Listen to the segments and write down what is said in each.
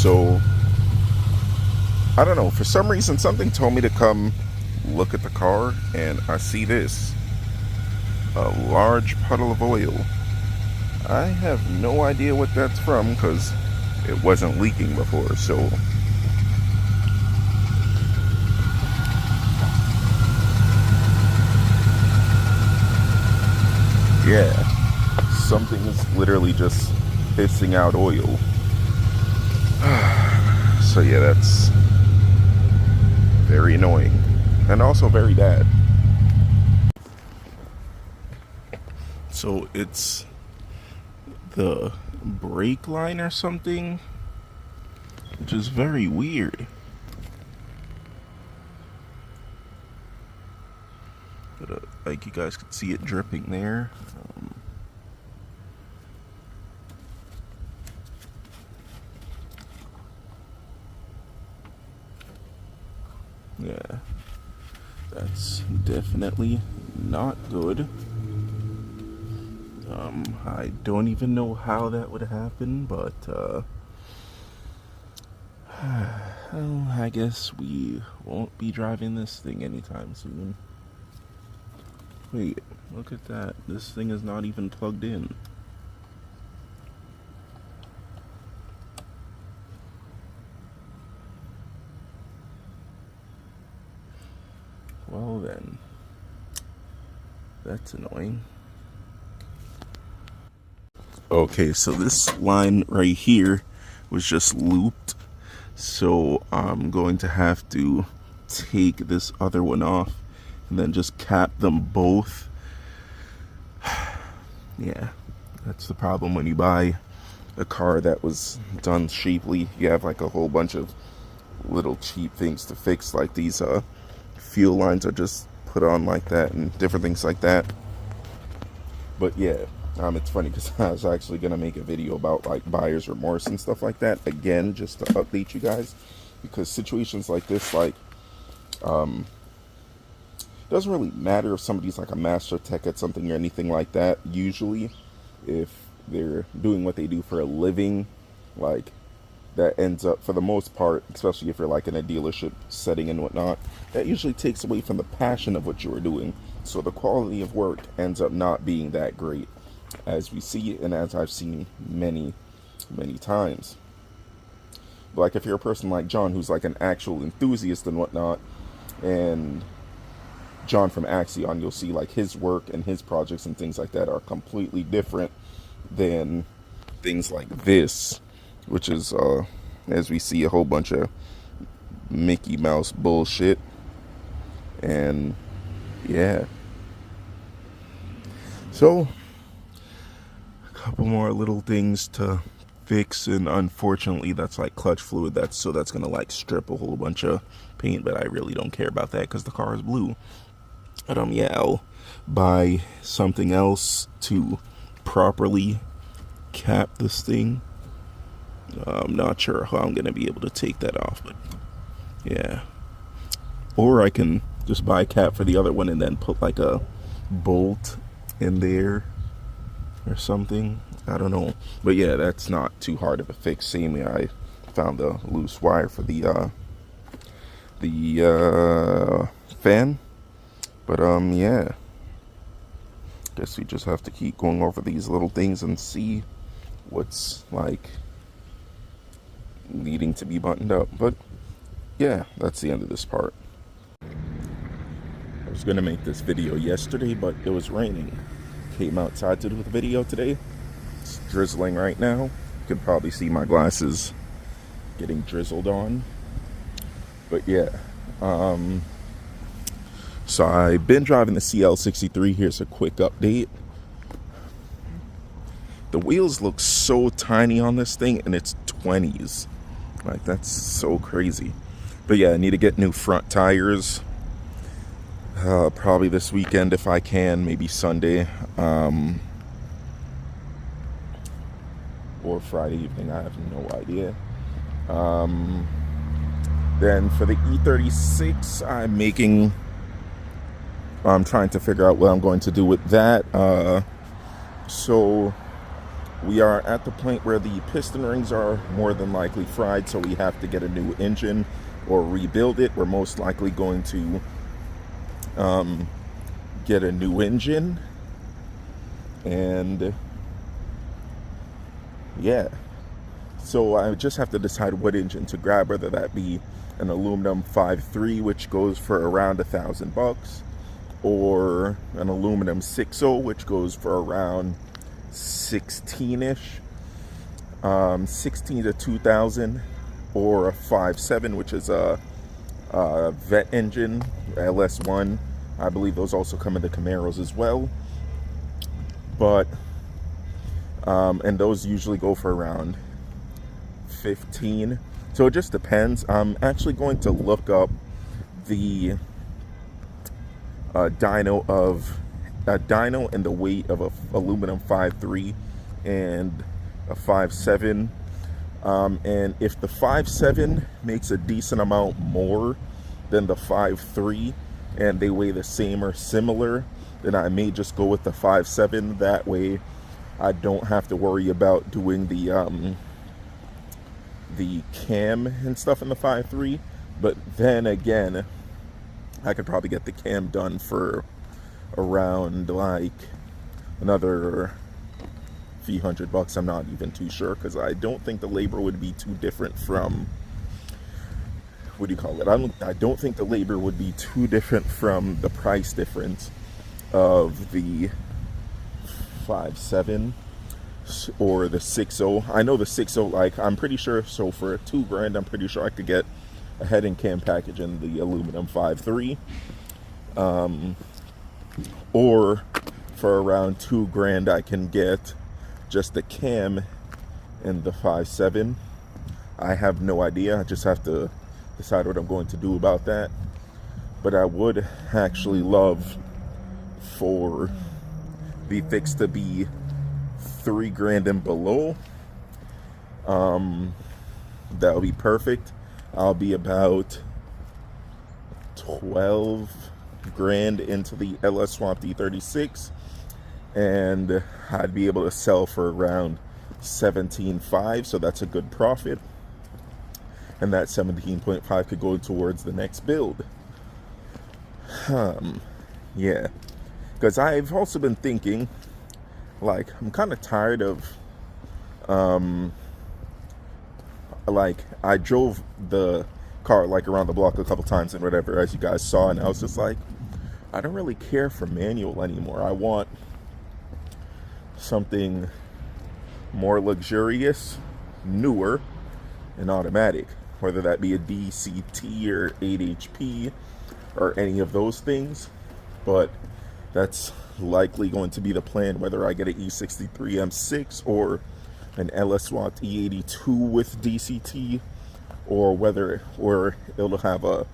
So I don't know, for some reason something told me to come look at the car, and I see this, a large puddle of oil. I have no idea what that's from because it wasn't leaking before. So yeah, something is literally just pissing out oil. So yeah, that's very annoying and also very bad. So it's the brake line or something, which is very weird. But like you guys could see it dripping there. Yeah, that's definitely not good. I don't even know how that would happen, but well, I guess we won't be driving this thing anytime soon. Wait, look at that. This thing is not even plugged in. Well then, that's annoying. Okay, so this line right here was just looped, so I'm going to have to take this other one off and then just cap them both. Yeah, that's the problem when you buy a car that was done cheaply. You have like a whole bunch of little cheap things to fix, like these fuel lines are just put on like that and different things like that. But yeah, it's funny because I was actually gonna make a video about like buyer's remorse and stuff like that again, just to update you guys, because situations like this, like it doesn't really matter if somebody's like a master tech at something or anything like that. Usually if they're doing what they do for a living, like that ends up, for the most part, especially if you're like in a dealership setting and whatnot, that usually takes away from the passion of what you were doing. So the quality of work ends up not being that great, as we see and as I've seen many times. But like if you're a person like John, who's like an actual enthusiast and whatnot, and John from Axion, you'll see like his work and his projects and things like that are completely different than things like this, which is as we see, a whole bunch of Mickey Mouse bullshit. And yeah, so a couple more little things to fix, and unfortunately that's like clutch fluid, that's gonna like strip a whole bunch of paint, but I really don't care about that because the car is blue. But yeah, I'll buy something else to properly cap this thing. I'm not sure how I'm gonna be able to take that off, but yeah. Or I can just buy a cap for the other one and then put like a bolt in there or something. I don't know, but yeah, that's not too hard of a fix. Same way I found a loose wire for the fan. But yeah, guess we just have to keep going over these little things and see what's like needing to be buttoned up. But yeah, that's the end of this part. I was gonna make this video yesterday, but it was raining. Came outside to do the video today. It's drizzling right now. You can probably see my glasses getting drizzled on. But yeah, so I've been driving the CL63. Here's a quick update. The wheels look so tiny on this thing, and it's 20s. Like, that's so crazy. But yeah, I need to get new front tires. Probably this weekend if I can, maybe Sunday. Or Friday evening, I have no idea. Then for the e36, I'm trying to figure out what I'm going to do with that. So We are at the point where the piston rings are more than likely fried, so we have to get a new engine or rebuild it. We're most likely going to get a new engine, and yeah, so I just have to decide what engine to grab, whether that be an aluminum 5.3, which goes for around $1,000, or an aluminum 6.0, which goes for around 16-ish, 16 to 2,000, or a 5.7, which is a vet engine, LS1. I believe those also come in the Camaros as well, but and those usually go for around 15. So it just depends. I'm actually going to look up the dyno and the weight of a aluminum 5.3 and a 5.7, and if the 5.7 makes a decent amount more than the 5.3 and they weigh the same or similar, then I may just go with the 5.7. That way I don't have to worry about doing the cam and stuff in the 5.3. But then again, I could probably get the cam done for around like another few $100. I'm not even too sure, because I don't think the labor would be too different from, what do you call it? I don't think the labor would be too different from the price difference of the 5.7 or the 6.0. I know the 6.0, like, I'm pretty sure, so for $2,000, I'm pretty sure I could get a head and cam package in the aluminum 5.3, or for around $2,000 I can get just the cam in the 5.7. I have no idea. I just have to decide what I'm going to do about that. But I would actually love for the fix to be $3,000 and below. That would be perfect. I'll be about 12,000 into the LS Swamp E36, and I'd be able to sell for around 17.5, so that's a good profit. And that 17.5 could go towards the next build. Yeah, because I've also been thinking, like, I'm kind of tired of like, I drove the car like around the block a couple times and whatever, as you guys saw, and I was just like, I don't really care for manual anymore. I want something more luxurious, newer, and automatic, whether that be a DCT or 8 HP or any of those things. But that's likely going to be the plan, whether I get an E63 M6 or an LS Swat E82 with DCT, or whether it'll have a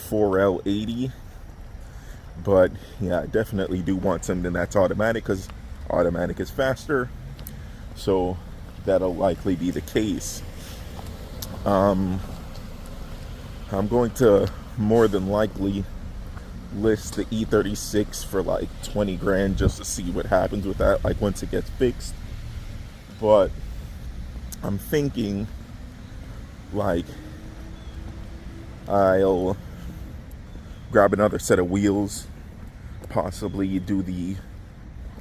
4L80. But yeah, I definitely do want something that's automatic, because automatic is faster, so that'll likely be the case. I'm going to more than likely list the E36 for like 20 grand just to see what happens with that, like once it gets fixed. But I'm thinking, like, I'll grab another set of wheels, possibly do the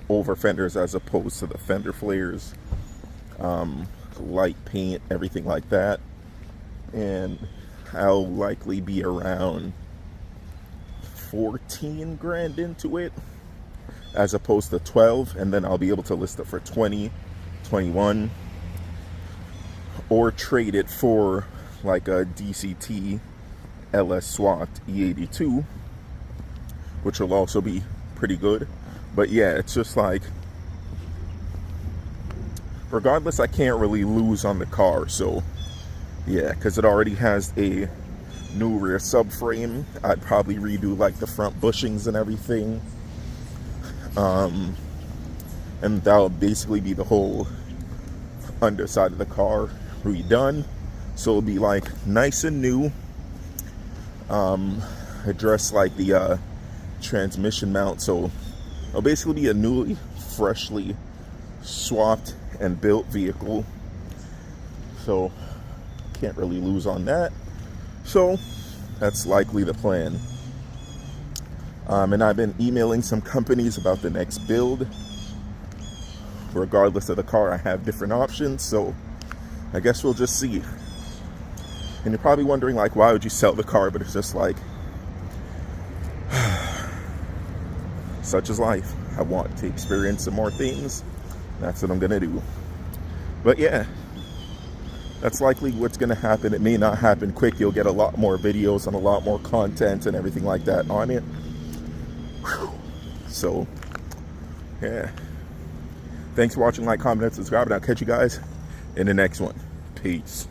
over fenders as opposed to the fender flares, light paint, everything like that, and I'll likely be around 14 grand into it as opposed to 12, and then I'll be able to list it for 20, 21, or trade it for like a DCT LS Swat E82, which will also be pretty good. But yeah, it's just like, regardless, I can't really lose on the car. So yeah, because it already has a new rear subframe, I'd probably redo like the front bushings and everything, and that'll basically be the whole underside of the car redone, so it'll be like nice and new. Address like the transmission mount, so it'll basically be a newly freshly swapped and built vehicle, so can't really lose on that. So that's likely the plan. And I've been emailing some companies about the next build. Regardless of the car, I have different options, so I guess we'll just see. And you're probably wondering, like, why would you sell the car? But it's just like, such is life. I want to experience some more things. That's what I'm gonna do. But yeah, that's likely what's gonna happen. It may not happen quick. You'll get a lot more videos and a lot more content and everything like that on it. Whew. So yeah, thanks for watching. Like, comment, and subscribe, and I'll catch you guys in the next one. Peace.